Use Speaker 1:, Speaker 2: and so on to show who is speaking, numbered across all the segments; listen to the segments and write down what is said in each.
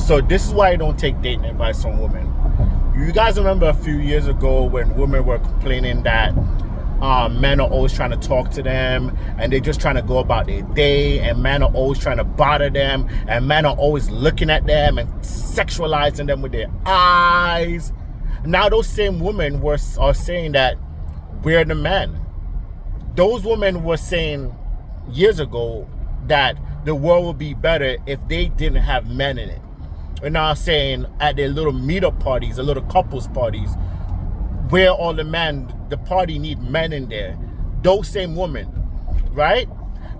Speaker 1: So this is why I don't take dating advice from women. You guys remember a few years ago when women were complaining that men are always trying to talk to them and they're just trying to go about their day, and men are always trying to bother them, and men are always looking at them and sexualizing them with their eyes. Now those same women are saying that we're the men. Those women were saying years ago that the world would be better if they didn't have men in it. And now saying at their little meetup parties, the little couples parties, where all the men, the party need men in there. Those same women, right?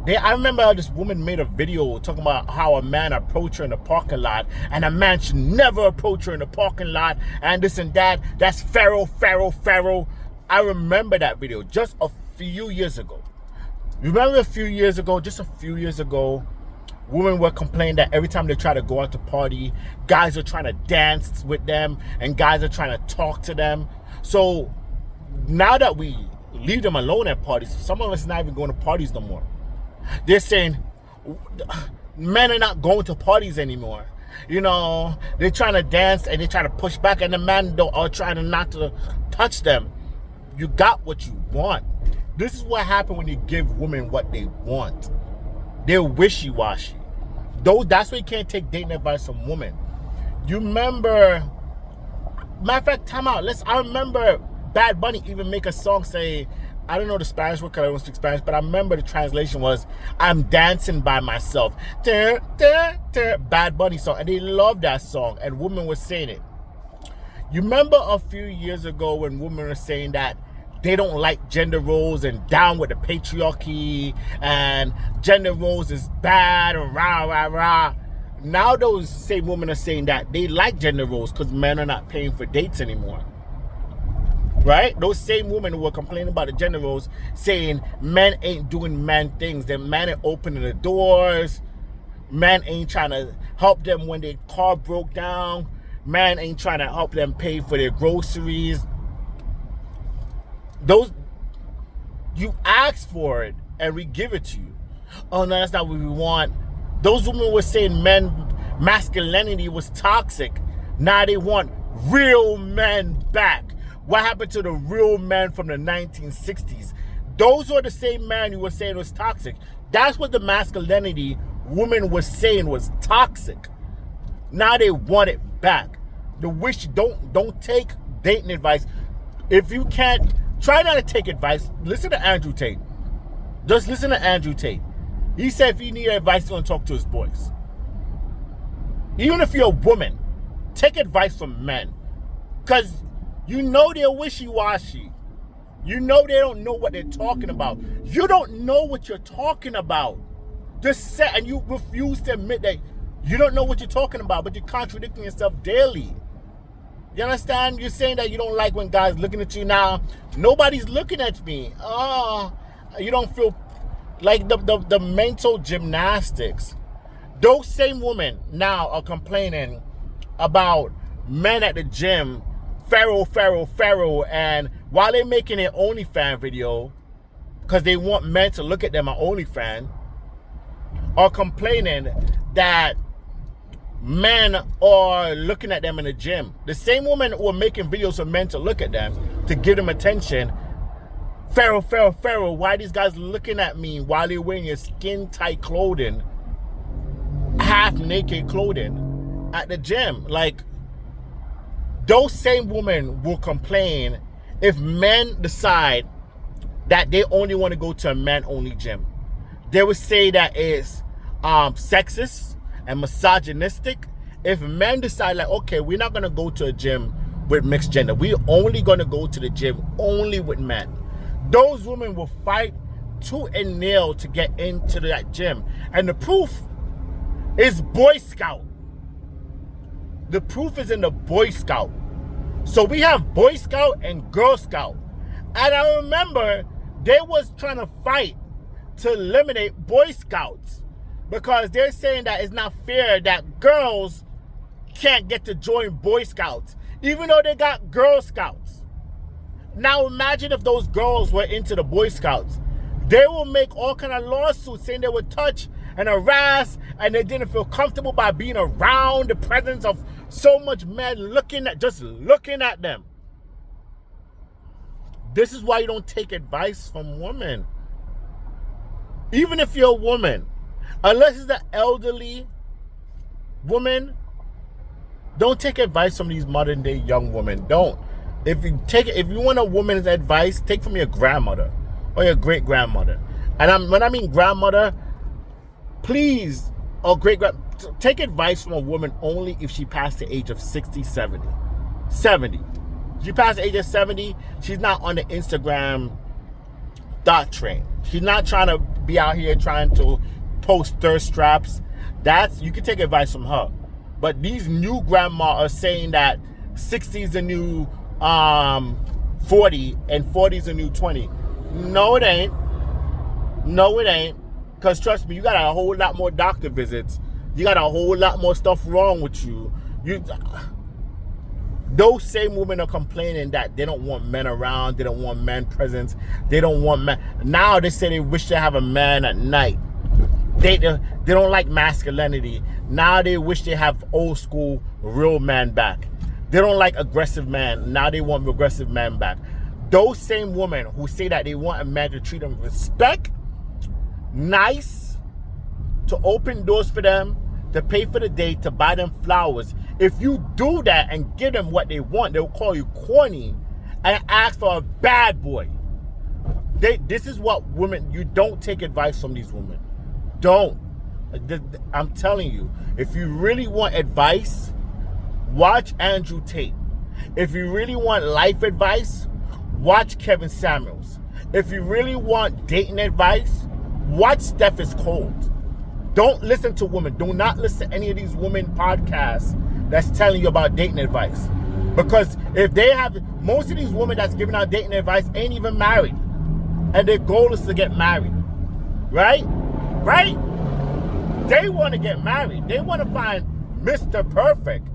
Speaker 1: I remember this woman made a video talking about how a man approached her in the parking lot, and a man should never approach her in the parking lot, and this and that. That's Pharaoh. I remember that video just a few years ago. Remember just a few years ago, women were complaining that every time they try to go out to party, guys are trying to dance with them, and guys are trying to talk to them. So now that we leave them alone at parties, some of us not even going to parties no more. They're saying men are not going to parties anymore. You know, they're trying to dance and they try to push back, and the men are trying not to touch them. You got what you want. This is what happens when you give women what they want. They're wishy-washy. That's why you can't take dating advice from women. You remember, matter of fact, time out. I remember Bad Bunny even make a song say, I don't know the Spanish word because I don't speak Spanish, but I remember the translation was, I'm dancing by myself. Bad Bunny song. And they loved that song, and women were saying it. You remember a few years ago when women were saying that they don't like gender roles and down with the patriarchy and gender roles is bad and rah. Now those same women are saying that they like gender roles because men are not paying for dates anymore. Right? Those same women who were complaining about the gender roles saying men ain't doing man things. That men ain't opening the doors. Men ain't trying to help them when their car broke down. Man ain't trying to help them pay for their groceries. You ask for it and we give it to you. Oh no, that's not what we want. Those women were saying masculinity was toxic. Now they want real men back. What happened to the real men from the 1960s? Those are the same men who were saying was toxic. That's what the masculinity women were saying was toxic. Now they want it back. Don't take dating advice. If you can't, try not to take advice. Listen to Andrew Tate. Just listen to Andrew Tate. He said if you need advice, he's going to talk to his boys. Even if you're a woman, take advice from men. Because you know they're wishy-washy. You know they don't know what they're talking about. You don't know what you're talking about. And you refuse to admit that you don't know what you're talking about, but you're contradicting yourself daily. You understand? You're saying that you don't like when guys looking at you now. Nobody's looking at me. You don't feel like the mental gymnastics. Those same women now are complaining about men at the gym, Pharaoh, and while they're making their OnlyFans video, because they want men to look at them on OnlyFans, are complaining that men are looking at them in the gym. The same women who are making videos for men to look at them, to give them attention. Pharaoh, why are these guys looking at me while they're wearing your skin-tight clothing, half-naked clothing at the gym? Like, those same women will complain if men decide that they only want to go to a men-only gym. They would say that it's sexist and misogynistic. If men decide like, okay, we're not going to go to a gym with mixed gender. We're only going to go to the gym only with men. Those women will fight tooth and nail to get into that gym. And the proof is Boy Scout. The proof is in the Boy Scout. So we have Boy Scout and Girl Scout. And I remember they was trying to fight to eliminate Boy Scouts because they're saying that it's not fair that girls can't get to join Boy Scouts, even though they got Girl Scouts. Now imagine if those girls were into the Boy Scouts. They will make all kind of lawsuits saying they would touch and harassed, and they didn't feel comfortable by being around the presence of so much men looking at them. This is why you don't take advice from women. Even if you're a woman, unless it's an elderly woman, don't take advice from these modern day young women. Don't. If you want a woman's advice, take from your grandmother or your great grandmother. And when I mean grandmother, please, or take advice from a woman only if she passed the age of 60, 70. 70. If she passed the age of 70, she's not on the Instagram thought train. She's not trying to be out here trying to post thirst traps. You can take advice from her. But these new grandma are saying that 60 is the new 40 and 40 is the new 20. No, it ain't. No, it ain't. Because trust me, you got a whole lot more doctor visits. You got a whole lot more stuff wrong with you. Those same women are complaining that they don't want men around. They don't want men presence. They don't want men. Now they say they wish to have a man at night. They don't like masculinity. Now they wish they have old school real man back. They don't like aggressive man. Now they want aggressive man back. Those same women who say that they want a man to treat them with respect, nice, to open doors for them, to pay for the date, to buy them flowers. If you do that and give them what they want, they'll call you corny and ask for a bad boy. This is what women, you don't take advice from these women. Don't. I'm telling you, if you really want advice, watch Andrew Tate. If you really want life advice, watch Kevin Samuels. If you really want dating advice, watch Steph is Cold. Don't listen to women. Do not listen to any of these women podcasts that's telling you about dating advice. Because if they have, most of these women that's giving out dating advice ain't even married. And their goal is to get married. Right? Right? They want to get married. They want to find Mr. Perfect.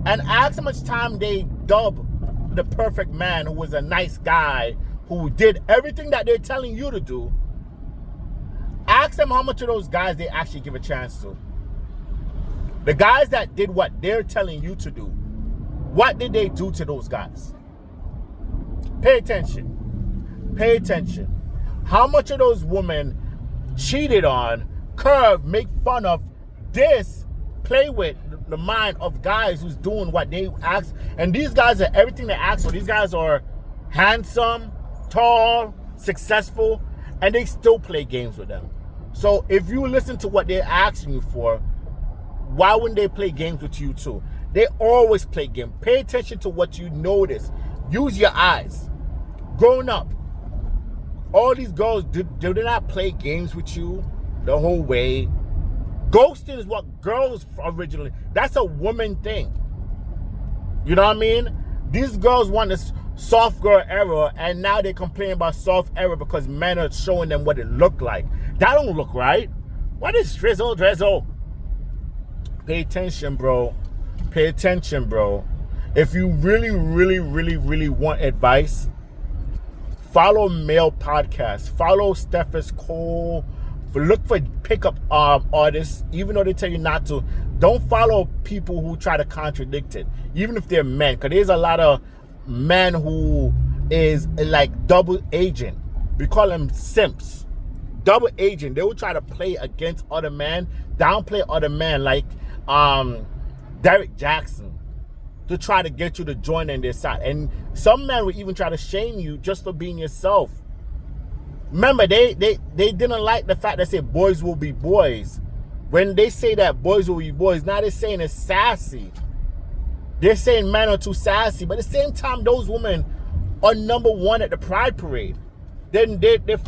Speaker 1: And ask how much time they dub the perfect man who was a nice guy who did everything that they're telling you to do. Ask them how much of those guys they actually give a chance to. The guys that did what they're telling you to do, what did they do to those guys? Pay attention. Pay attention. How much of those women cheated on, curved, make fun of, play with the mind of guys who's doing what they ask. And these guys are everything they ask for. These guys are handsome, tall, successful, and they still play games with them. So if you listen to what they're asking you for, why wouldn't they play games with you too? They always play games. Pay attention to what you notice. Use your eyes. Growing up, all these girls, do they not play games with you the whole way? Ghosting is what girls originally, that's a woman thing. You know what I mean? These girls want this soft girl era, and now they complain about soft era because men are showing them what it looked like. That don't look right. What is drizzle? Pay attention, bro. Pay attention, bro. If you really, really, really, really want advice, follow male podcasts. Follow Steph is Cold. Look for pickup artists, even though they tell you not to. Don't follow people who try to contradict it, even if they're men. Because there's a lot of men who is like double agent. We call them simps. Double agent. They will try to play against other men, downplay other men like Derek Jackson, to try to get you to join in their side. And some men will even try to shame you just for being yourself. Remember, they didn't like the fact that said boys will be boys. When they say that boys will be boys, now they're saying it's sassy. They're saying men are too sassy. But at the same time, those women are number one at the Pride Parade. They're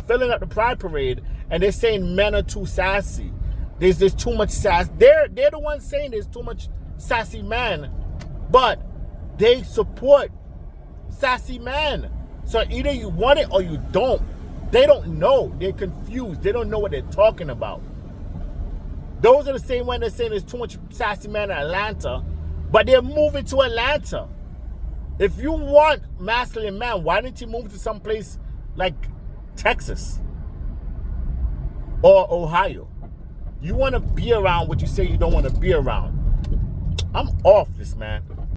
Speaker 1: filling up the Pride Parade, and they're saying men are too sassy. There's too much sass. They're the ones saying there's too much sassy men, but they support sassy men. So either you want it or you don't. They don't know. They're confused. They don't know what they're talking about. Those are the same ones that saying there's too much sassy men in Atlanta, but they're moving to Atlanta. If you want masculine man, why didn't you move to some place like Texas or Ohio? You want to be around what you say you don't want to be around. I'm off this, man.